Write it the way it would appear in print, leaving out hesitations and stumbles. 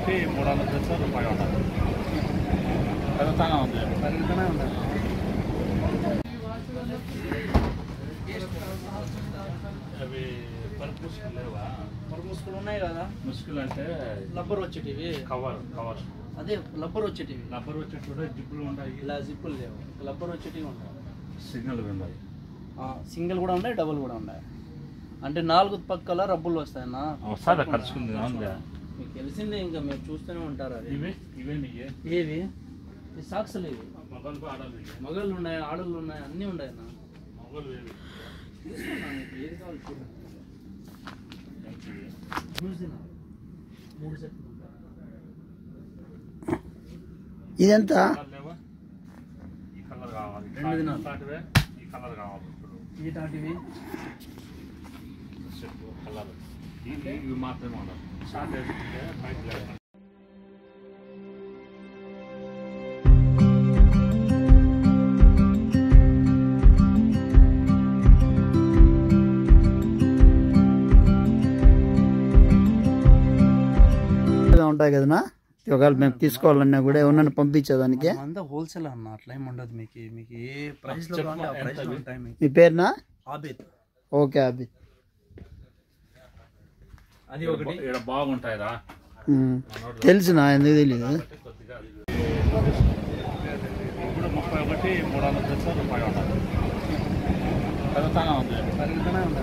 ఒకటి 300 రూపాయలు ఉండాలి. పెరుగుతూనే ఉంది. అవి పరుపు ముసుగులు లేవా? పరుపు ముసుగులు ఉన్నాయి కదా. ముసుగులు అంటే రబ్బర్ వచ్చేటివి. కవర్ అదే రబ్బర్ వచ్చేటివి. రబ్బర్ వచ్చేటి జిప్పులు ఉన్నాయి. ఇలా జిప్పులు లేవు, రబ్బర్ వచ్చేటివి ఉన్నాయి. సిగ్నల్ ఉన్నాయి. సింగిల్ కూడా ఉన్నాయి, డబుల్ కూడా ఉన్నాయి. అంటే 4 పక్కల రబ్బులు వస్తాయన్నా. ఖర్చుకుంది మీకు తెలిసిందే, ఇంకా మీరు చూస్తూనే ఉంటారు. అది ఏవి ఈ సాక్స్లు ఇవి మగళ్ళు ఉన్నాయి, ఆడళ్ళు ఉన్నాయి, అన్నీ ఉన్నాయి అన్న. ఏది కావాలి చూసిన 3 సెట్లు ఇదెంత? 2 దినాలు. ఈ తాటివి ఇవి మాత్రమే ఉండాలి. షార్ట్ వేసుకుంటే బయట లేదు. ఉంటాయి కదనా, ఒకవేళ మేము తీసుకోవాలన్నా కూడా ఏమన్నా పంపించేదానికి. అంతా హోల్సేల్ అన్న, అట్లా ఏమి ఉండదు. మీకు ఏ ప్రైస్ లో కావాలంటే ఆ ప్రైస్ లో ఉంటాయి. మీ పేరునా? ఆబిద్. ఓకే ఆబిద్. అది ఒకటి ఇక్కడ బాగుంటాయిరా, తెలిసిన ఎందుకు తెలీదు. ఇప్పుడు 31 300 రూపాయలు ఉండాలి. పెరుగుతూనే ఉంది.